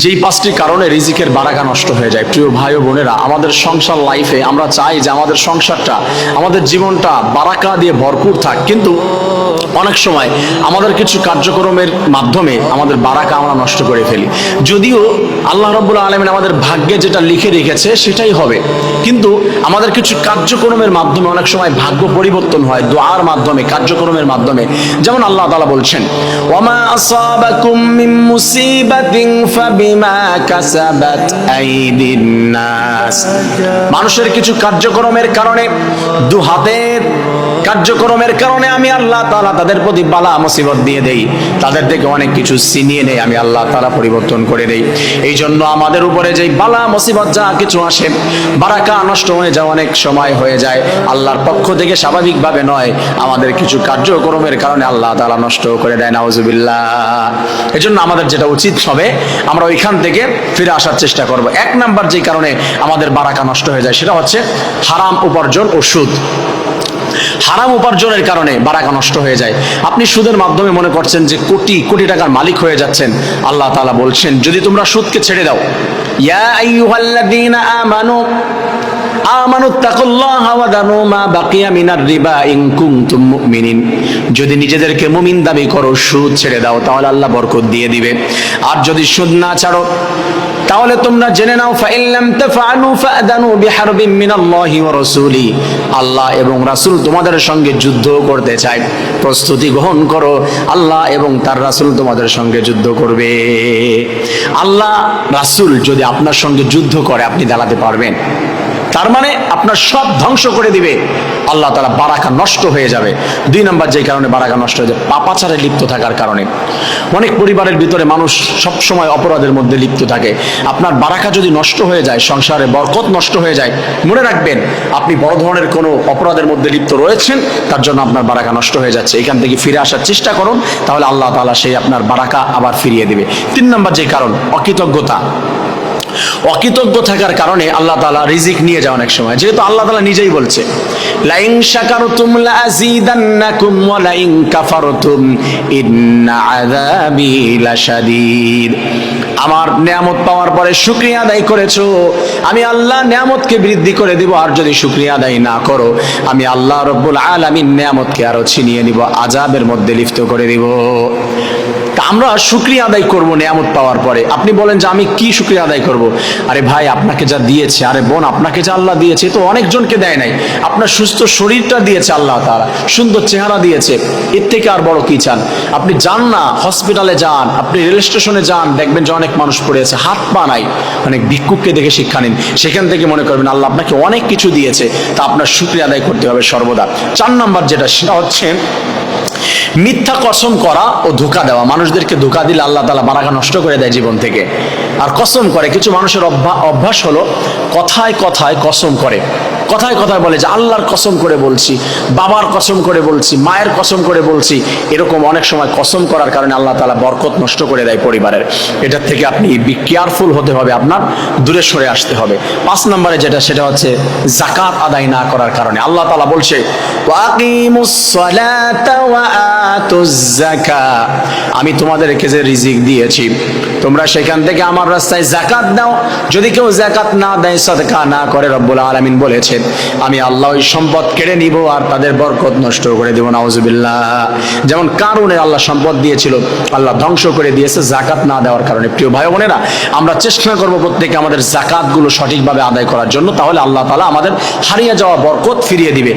যেই পাঁচটি কারণে রিজিকের বারাকা নষ্ট হয়ে যায়। প্রিয় ভাই ও বোনেরা, আমাদের সংসার লাইফে আমরা চাই যে আমাদের সংসারটা, আমাদের জীবনটা বারাকা দিয়ে ভরপুর থাক, কিন্তু অনেক সময় আমাদের কিছু কার্যক্রমের মাধ্যমে আমাদের বারাকা আমরা নষ্ট করে ফেলি। যদিও আল্লাহ রাব্বুল আলামিন আমাদের ভাগ্যে যেটা লিখে রেখেছে সেটাই হবে, কিন্তু আমাদের কিছু কার্যক্রমের মাধ্যমে অনেক সময় ভাগ্য পরিবর্তন হয়, দোয়ার মাধ্যমে, কার্যক্রমের মাধ্যমে। যেমন আল্লাহ তাআলা বলছেন, ওয়ামা আসাবাকুম মিন মুসিবাতিন ফাবিমা কাসাবাত আইদিন নাস। মানুষের কিছু কার্যক্রমের কারণে, দু হাতের কার্যক্রমের কারণে আমি আল্লাহ তাআলা তাদের প্রতি বালা মুসিবত দিয়ে দেই, তাদের থেকে অনেক কিছু ছিনিয়ে নেই আমি আল্লাহ তাআলা, পরিবর্তন করে দেই। এই জন্য আমাদের উপরে যেই বালা মুসিবত যা কিছু আসে, বারাকা নষ্ট হয়ে যাওয়া অনেক সময় হয়ে যায় আল্লাহর পক্ষ থেকে, স্বাভাবিকভাবে নয়, আমাদের কিছু কার্যক্রমের কারণে আল্লাহ তাআলা নষ্ট করে দেয়, নাউজুবিল্লাহ। এই জন্য আমাদের যেটা উচিত হবে, আমরা ওইখান থেকে ফিরে আসার চেষ্টা করব। এক নাম্বার যে কারণে আমাদের বারাকা নষ্ট হয়ে যায় সেটা হচ্ছে হারাম উপার্জন ও সুদ। হারাম উপার্জনের কারণে বারাকা নষ্ট হয়ে যায়। আপনি সুদের মাধ্যমে মনে করছেন যে কোটি কোটি টাকার মালিক হয়ে যাচ্ছেন। আল্লাহ তাআলা বলছেন, যদি তোমরা সুদকে ছেড়ে দাও, ইয়া আইয়ুহাল্লাযীনা আমানুত্তাকুল্লাহা ওয়া দারু মা বাকিয়া মিনার রিবা ইন কুনতুম মুমিনিন। যদি নিজেদেরকে মুমিন দাবি করো, সুদ ছেড়ে দাও, তাহলে আল্লাহ বরকত দিয়ে দিবে। আর যদি সুদ না ছাড়ো, তাহলে তোমরা জেনে নাও, ফাইল্লাম তাফআলু ফাআদানু বিহারবিন মিনাল্লাহি ওয়া রাসূলি। আল্লাহ এবং রাসূল তোমাদের সঙ্গে যুদ্ধ করতে চায়, প্রস্তুতি গ্রহণ করো, আল্লাহ এবং তার রাসূল তোমাদের সঙ্গে যুদ্ধ করবে। আল্লাহ রাসূল যদি আপনার সঙ্গে যুদ্ধ করে, আপনি দাঁড়াতে পারবেন? তার মানে আপনার সব ধ্বংস করে দিবে আল্লাহ তাআলা, বারাকা নষ্ট হয়ে যাবে। দুই নাম্বার যে কারণে বারাকা নষ্ট হয়ে যায়, পাপাচারে লিপ্ত থাকার কারণে। অনেক পরিবারের ভিতরে মানুষ সব সময় অপরাধের মধ্যে লিপ্ত থাকে। আপনার বারাকা যদি নষ্ট হয়ে যায়, সংসারে বরকত নষ্ট হয়ে যায়, মনে রাখবেন আপনি বড় ধরনের কোনো অপরাধের মধ্যে লিপ্ত রয়েছেন, তার জন্য আপনার বারাকা নষ্ট হয়ে যাচ্ছে। এখান থেকে ফিরে আসার চেষ্টা করুন, তাহলে আল্লাহ তাআলা সেই আপনার বারাকা আবার ফিরিয়ে দিবে। তিন নাম্বার যে কারণ, অকৃতজ্ঞতা। অকৃতজ্ঞ থাকার কারণে আল্লাহ তাআলা রিজিক নিয়ে যায় অনেক সময়, যেহেতু আল্লাহ তাআলা নিজেই বলছে, লাইন শাকারতুম লাযীদান্নাকুম ওয়া লাইন কাফারতুম ইন্না আযাবি লাশাদীদ। আমার নিয়ামত পাওয়ার পরে শুকরিয়া আদায় করেছো, আমি আল্লাহ নিয়ামতকে বৃদ্ধি করে দিব, আর যদি শুকরিয়া আদায় না করো, আমি আল্লাহ রাব্বুল আলামিন নিয়ামতকে আরো ছিনিয়ে নিব, আযাবের মধ্যে লিপ্ত করে দিব। আমরা শুকরিয়া আদায় করব নিয়ামত পাওয়ার পরে। আপনি বলেন যে আমি কি শুকরিয়া আদায় করব? আরে ভাই, আপনাকে যা দিয়েছে, আরে বোন আপনাকে যা আল্লাহ দিয়েছে, তো অনেকজনকে দেয় নাই। আপনার সুস্থ শরীরটা দিয়েছে আল্লাহ তাআলা, সুন্দর চেহারা দিয়েছে, এর থেকে আর বড় কি চান? আপনি যান না, হসপিটালে যান, আপনি রেল স্টেশনে যান, দেখবেন যে অনেক মানুষ পড়ে আছে, হাত পা নাই, অনেক ভিক্ষুককে দেখে শিক্ষা নিন, সেখান থেকে মনে করবেন আল্লাহ আপনাকে অনেক কিছু দিয়েছে, তা আপনার শুকরিয়া আদায় করতে হবে সর্বদা। চার নাম্বার যেটা, সেটা হচ্ছে মিথ্যা কসম করা ও ধোঁকা দেওয়া। মানুষদেরকে ধোঁকা দিলে আল্লাহ তাআলা বারাকা নষ্ট করে দেয় জীবন থেকে। আর কসম করে, কিছু মানুষের অভ্যাস হলো কথায় কথায় কসম করে, কথায় কথায় বলে যে আল্লাহর কসম করে বলছি, বাবার কসম করে বলছি, মায়ের কসম করে বলছি। এরকম অনেক সময় কসম করার কারণে আল্লাহ তাআলা বরকত নষ্ট করে দেয় পরিবারের। এটার থেকে আপনি বি কেয়ারফুল হতে হবে, আপনার দূরে সরে আসতে হবে। পাঁচ নম্বরে যেটা, সেটা হচ্ছে যাকাত আদায় না করার কারণে। আল্লাহ তাআলা বলছে, ওয়াকিমুস সালাতা ওয়া আতুজ যাকাত। আমি তোমাদেরকে যে রিজিক দিয়েছি, তোমরা সেখান থেকে আমার রাস্তায় যাকাত দাও। যদি কেউ যাকাত না দেয়, সাদকা না করে, রব্বুল আলামিন বলেছেন আমি আল্লাহ ওই সম্পদ কেড়ে নিব আর তাদের বরকত নষ্ট করে দেব, নাউজুবিল্লাহ। যেমন কারুনের আল্লাহ সম্পদ দিয়েছিল, আল্লাহ ধ্বংস করে দিয়েছে যাকাত না দেওয়ার কারণে। প্রিয় ভাই বোনেরা, আমরা চেষ্টা করব প্রত্যেকে আমাদের যাকাতগুলো সঠিকভাবে আদায় করার জন্য, তাহলে আল্লাহ তাআলা আমাদের হারিয়ে যাওয়া বরকত ফিরিয়ে দিবে।